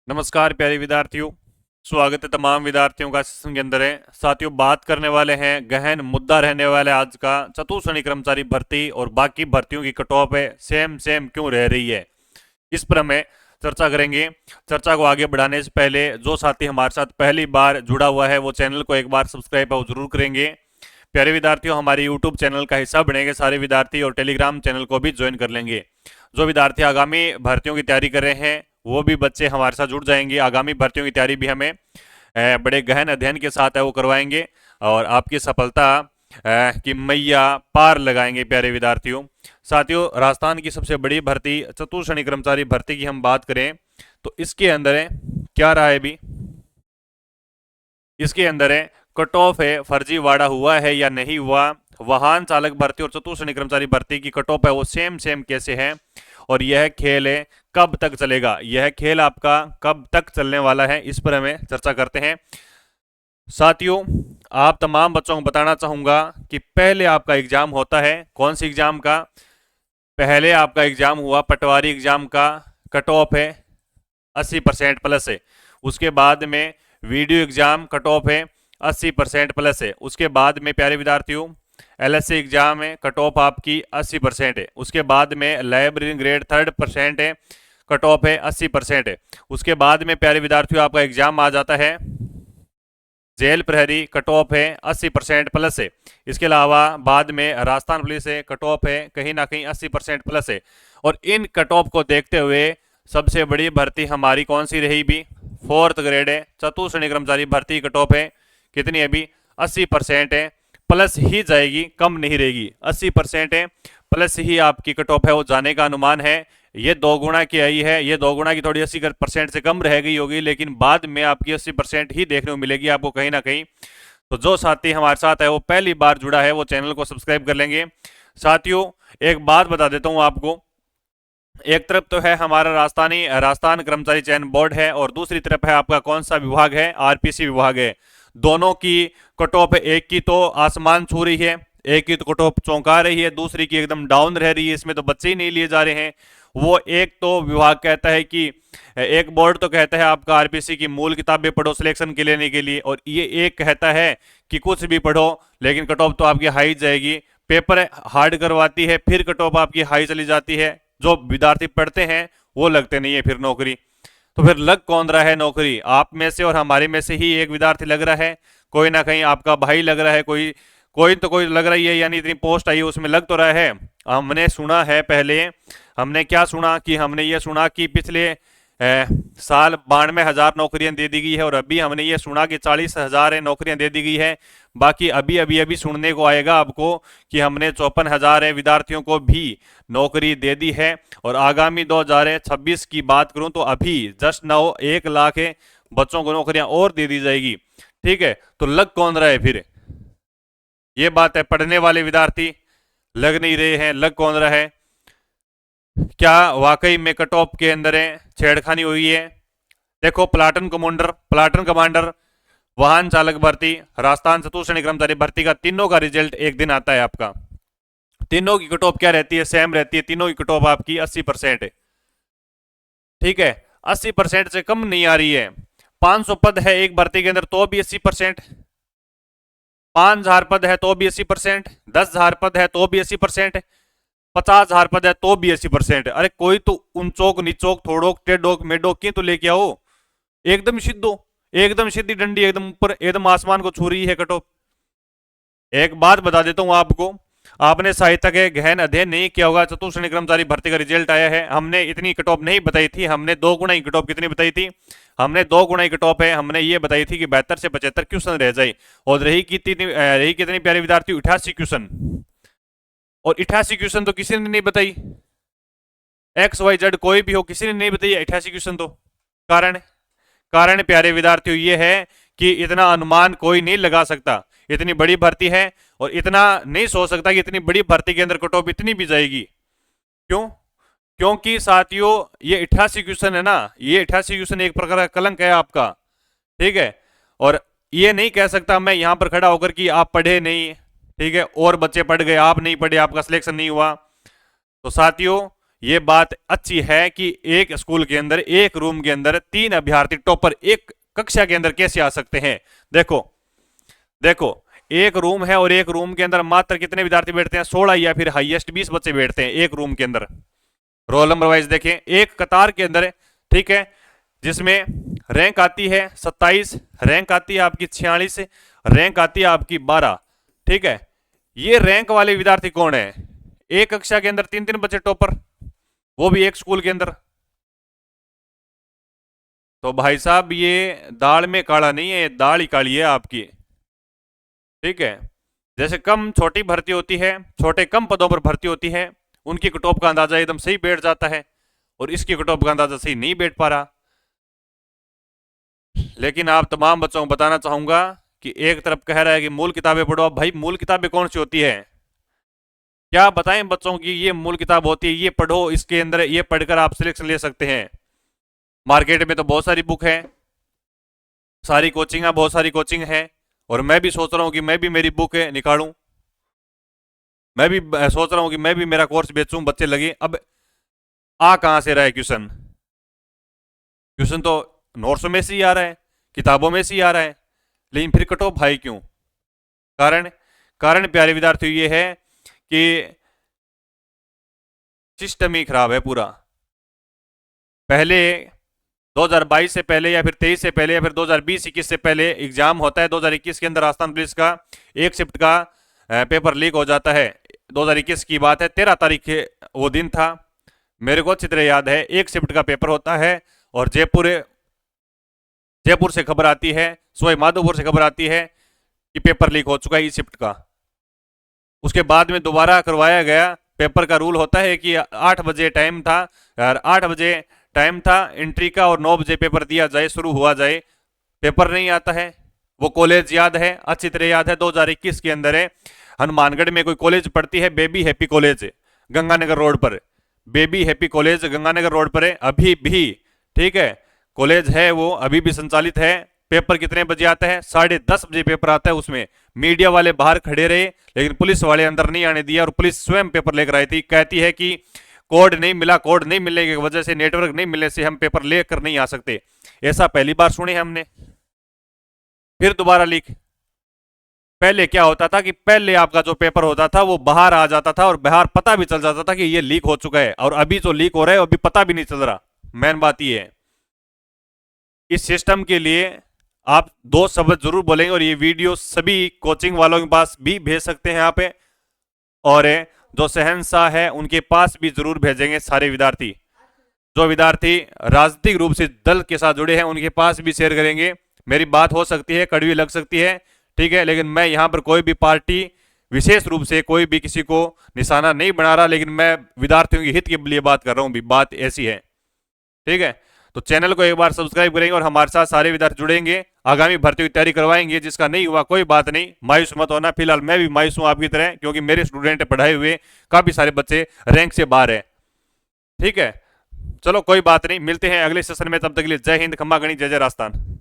नमस्कार प्यारे विद्यार्थियों। स्वागत है तमाम विद्यार्थियों का सेशन के अंदर है। साथियों, बात करने वाले हैं, गहन मुद्दा रहने वाला है आज का, चतुर्श्रेणी कर्मचारी भर्ती और बाकी भर्तियों की कट ऑफ है सेम सेम क्यों रह रही है, इस पर हमें चर्चा करेंगे। चर्चा को आगे बढ़ाने से पहले जो साथी हमारे साथ पहली बार जुड़ा हुआ है वो चैनल को एक बार सब्सक्राइब जरूर करेंगे। प्यारे विद्यार्थियों, हमारे यूट्यूब चैनल का हिस्सा बनेंगे सारे विद्यार्थी और टेलीग्राम चैनल को भी ज्वाइन कर लेंगे। जो विद्यार्थी आगामी भर्तियों की तैयारी कर रहे हैं वो भी बच्चे हमारे साथ जुड़ जाएंगे। आगामी भर्तियों की तैयारी भी हमें बड़े गहन अध्ययन के साथ है वो करवाएंगे और आपकी सफलता की मैया पार लगाएंगे। प्यारे विद्यार्थियों, साथियों, राजस्थान की सबसे बड़ी भर्ती चतुर्श्रेणी कर्मचारी भर्ती की हम बात करें तो इसके अंदर है क्या रहा है अभी, इसके अंदर है कट ऑफ है, फर्जीवाड़ा हुआ है या नहीं हुआ, वाहन चालक भर्ती और चतुर्श्रेणी कर्मचारी भर्ती की कट ऑफ है वो सेम सेम कैसे है, और यह खेल है कब तक चलेगा, यह खेल आपका कब तक चलने वाला है, इस पर हमें चर्चा करते हैं। साथियों, आप तमाम बच्चों को बताना चाहूंगा कि पहले आपका एग्जाम होता है, कौन सी एग्जाम का, पहले आपका एग्जाम हुआ पटवारी एग्जाम का, कट ऑफ है 80% प्लस है। उसके बाद में वीडियो एग्जाम कट ऑफ है 80% प्लस है। उसके बाद में प्यारे विद्यार्थियों एलएससी एग्जाम है, कट ऑफ आपकी 80% है। उसके बाद में लाइब्रेरी ग्रेड 3% है, कट ऑफ है 80% है। उसके बाद में प्यारे विद्यार्थियों आपका एग्जाम आ जाता है जेल प्रहरी, कट ऑफ है 80% प्लस है। इसके अलावा बाद में राजस्थान पुलिस है, कट ऑफ है कहीं ना कहीं 80% प्लस है। और इन कट ऑफ को देखते हुए सबसे बड़ी भर्ती हमारी कौन सी रही भी, 4th ग्रेड है, चतुर्श्रेणी कर्मचारी भर्ती कट ऑफ है कितनी अभी 80% है, प्लस ही जाएगी, कम नहीं रहेगी। 80% है प्लस ही आपकी कट ऑफ है वो जाने का अनुमान है। ये 2 गुना की आई है, ये 2 गुना की थोड़ी 80% से कम रह गई होगी, लेकिन बाद में आपकी 80% ही देखने को मिलेगी आपको कहीं ना कहीं। तो जो साथी हमारे साथ है वो पहली बार जुड़ा है वो चैनल को सब्सक्राइब कर लेंगे। साथियों, एक बात बता देता हूं आपको, एक तरफ तो है हमारा राजस्थान कर्मचारी चयन बोर्ड है और दूसरी तरफ है आपका कौन सा विभाग है, आरपीसी विभाग है। दोनों की कट ऑफ, एक की तो आसमान छू रही है, एक की तो कट ऑफ चौंका रही है, दूसरी की एकदम डाउन रह रही है, इसमें तो बच्चे ही नहीं लिए जा रहे हैं। वो एक तो विभाग कहता है कि, एक बोर्ड तो कहता है आपका आरपीसी की मूल किताबें पढ़ो सिलेक्शन के लेने के लिए, और ये एक कहता है कि कुछ भी पढ़ो लेकिन कट ऑफ तो आपकी हाई जाएगी। पेपर हार्ड करवाती है फिर कट ऑफ आपकी हाई चली जाती है, जो विद्यार्थी पढ़ते हैं वो लगते नहीं है फिर नौकरी। तो फिर लग कौन रहा है नौकरी, आप में से और हमारे में से ही एक विद्यार्थी लग रहा है, कोई ना कहीं आपका भाई लग रहा है, कोई कोई तो कोई लग रही है, यानी इतनी पोस्ट आई है उसमें लग तो रहा है। हमने सुना है पहले, हमने क्या सुना कि हमने ये सुना कि पिछले साल 92,000 नौकरियां दे दी गई है, और अभी हमने ये सुना कि 40,000 नौकरियां दे दी गई है। बाकी अभी अभी अभी सुनने को आएगा आपको कि हमने 54,000 विद्यार्थियों को भी नौकरी दे दी है। और आगामी 2026 की बात करूं तो अभी जस्ट नाउ 1 लाख बच्चों को नौकरियां और दे दी जाएगी। ठीक है, तो लग कौन रहा है फिर, ये बात है, पढ़ने वाले विद्यार्थी लग नहीं रहे हैं, लग कौन रहा है, क्या वाकई में कट ऑफ के अंदर है छेड़खानी हुई है। देखो, प्लाटन कमांडर, वाहन चालक भर्ती, राजस्थान चतुर्श्रेणी कर्मचारी भर्ती का तीनों का रिजल्ट एक दिन आता है आपका। तीनों की कट ऑफ क्या रहती है, सेम रहती है, तीनों की कट ऑफ आपकी 80% है। ठीक है, 80% से कम नहीं आ रही है। 500 पद है एक भर्ती के अंदर तो भी 80%, 5,000 पद है तो भी 80%, 10,000 पद है तो भी 80%, 50,000 पद है तो भी 80%। अरे कोई तो ऊंचोक नीचोक थोड़ोक टेढ़ोक मेढोक की तो लेके आओ, एकदम सिद्धो, एकदम सीधी डंडी, एकदम ऊपर, एकदम आसमान को छू रही है कट ऑफ। एक बात बता देता हूं आपको, आपने साहित्य के गहन अध्ययन नहीं किया होगा, चतुर्श्रेणी कर्मचारी भर्ती का रिजल्ट आया है, हमने इतनी कट ऑफ नहीं बताई थी, हमने 2 गुना ही कट ऑफ कितनी बताई थी, हमने 2 गुना ही कट ऑफ है, हमने ये बताई थी कि 72 से 75 क्वेश्चन रह जाए। और रही कितनी प्यारे विद्यार्थी, 88 क्वेश्चन, और 88 क्वेश्चन तो किसी ने नहीं बताई, एक्स वाई जेड कोई भी हो किसी ने नहीं बताई 88 क्वेश्चन तो। कारण कारण प्यारे विद्यार्थियों ये है कि इतना अनुमान कोई नहीं लगा सकता, इतनी बड़ी भर्ती है और इतना नहीं सोच सकता कि इतनी बड़ी भर्ती के अंदर कट ऑफ इतनी भी जाएगी। क्यों? क्योंकि साथियों ये 88 क्वेश्चन है ना, ये 88 क्वेश्चन एक प्रकार का कलंक है आपका। ठीक है, और ये नहीं कह सकता मैं यहां पर खड़ा होकर कि आप पढ़े नहीं, ठीक है, और बच्चे पढ़ गए, आप नहीं पढ़े, आपका सिलेक्शन नहीं हुआ। तो साथियों ये बात अच्छी है कि एक स्कूल के अंदर, एक रूम के अंदर 3 अभ्यर्थी टॉपर एक कक्षा के अंदर कैसे आ सकते हैं। देखो देखो, एक रूम है और एक रूम के अंदर मात्र कितने विद्यार्थी बैठते हैं, 16 या फिर हाईएस्ट 20 बच्चे बैठते हैं एक रूम के अंदर। रोल नंबर वाइज देखें, एक कतार के अंदर, ठीक है, जिसमें रैंक आती है 27, रैंक आती है आपकी 46, रैंक आती है आपकी 12, ठीक है। ये रैंक वाले विद्यार्थी कौन है, एक कक्षा के अंदर 3-3 बच्चे टॉपर, वो भी एक स्कूल के अंदर। तो भाई साहब ये दाल में काला नहीं है, ये दाल ही काली है आपकी, ठीक है। जैसे कम छोटी भर्ती होती है, छोटे कम पदों पर भर्ती होती है, उनकी कट ऑफ का अंदाजा एकदम सही बैठ जाता है, और इसकी कट ऑफ का अंदाजा सही नहीं बैठ पा रहा। लेकिन आप तमाम बच्चों को बताना चाहूंगा कि एक तरफ कह रहा है कि मूल किताबें पढ़ो, अब भाई मूल किताबें कौन सी होती है, क्या बताएं बच्चों की ये मूल किताब होती है, ये पढ़ो, इसके अंदर ये पढ़कर आप सिलेक्शन ले सकते हैं। मार्केट में तो बहुत सारी बुक है, सारी कोचिंग, बहुत सारी कोचिंग है, और मैं भी सोच रहा हूँ कि मैं भी मेरी बुक निकालूं, मैं भी सोच रहा हूँ कि मैं भी मेरा कोर्स बेचूं, बच्चे लगे। अब आ कहां से रहा है क्वेश्चन, क्वेश्चन तो नोट्स में से ही आ रहा है, किताबों में से ही आ रहा है, लेकिन फिर कट ऑफ भाई क्यों। कारण कारण प्यारे विद्यार्थियों ये है कि सिस्टम ही खराब है पूरा। पहले 2022 से पहले या फिर 23 से पहले या फिर 2020-21 से पहले एग्जाम होता है, 2021 के अंदर राजस्थान पुलिस का एक शिफ्ट का पेपर लीक हो जाता है। 2021 की बात है, 13 तारीख वो दिन था, मेरे को अच्छी तरह याद है। एक शिफ्ट का पेपर होता है और जयपुर से खबर आती है, सवाई माधोपुर से खबर आती है कि पेपर लीक हो चुका है इस शिफ्ट का। उसके बाद में दोबारा करवाया गया, पेपर का रूल होता है कि 8 बजे टाइम था, 8 बजे टाइम था एंट्री का, और 9 बजे पेपर दिया जाए, शुरू हुआ जाए, पेपर नहीं आता है। वो कॉलेज याद है, अच्छी तरह याद है, 2021 के अंदर है, हनुमानगढ़ में कोई कॉलेज पढ़ती है, Baby Happy College, Ganganagar road पर, Baby Happy College Ganganagar road पर है अभी भी, ठीक है, कॉलेज है वो अभी भी संचालित है। पेपर कितने बजे आता है, 10:30 बजे पेपर आता है। उसमें मीडिया वाले बाहर खड़े रहे, लेकिन पुलिस वाले अंदर नहीं आने दिया, और पुलिस स्वयं पेपर लेकर आई थी। कहती है कि कोड नहीं मिला, कोड नहीं मिलने की वजह से, नेटवर्क नहीं मिलने से हम पेपर लेकर नहीं आ सकते। ऐसा पहली बार सुने हमने। फिर दोबारा लीक। पहले क्या होता था कि पहले आपका जो पेपर होता था वो बाहर आ जाता था, और बाहर पता भी चल जाता था कि ये लीक हो चुका है, और अभी जो लीक हो रहा है अभी पता भी नहीं चल रहा। मेन बात ये है, इस सिस्टम के लिए आप 2 शब्द जरूर बोलेंगे, और ये वीडियो सभी कोचिंग वालों के पास भी भेज सकते हैं यहाँ पे, और जो शहंशाह है उनके पास भी जरूर भेजेंगे। सारे विद्यार्थी, जो विद्यार्थी राजनीतिक रूप से दल के साथ जुड़े हैं, उनके पास भी शेयर करेंगे। मेरी बात हो सकती है कड़वी लग सकती है, ठीक है, लेकिन मैं यहाँ पर कोई भी पार्टी विशेष रूप से कोई भी किसी को निशाना नहीं बना रहा, लेकिन मैं विद्यार्थियों के हित के लिए बात कर रहा हूँ, बात ऐसी है, ठीक है। तो चैनल को एक बार सब्सक्राइब करेंगे, और हमारे साथ सारे विद्यार्थी जुड़ेंगे, आगामी भर्ती की तैयारी करवाएंगे। जिसका नहीं हुआ कोई बात नहीं, मायूस मत होना। फिलहाल मैं भी मायूस हूं आपकी तरह, क्योंकि मेरे स्टूडेंट पढ़ाए हुए काफी सारे बच्चे रैंक से बाहर है, ठीक है। चलो कोई बात नहीं, मिलते हैं अगले सेशन में, तब तक के लिए जय हिंद, खम्मा गणी, जय जय राजस्थान।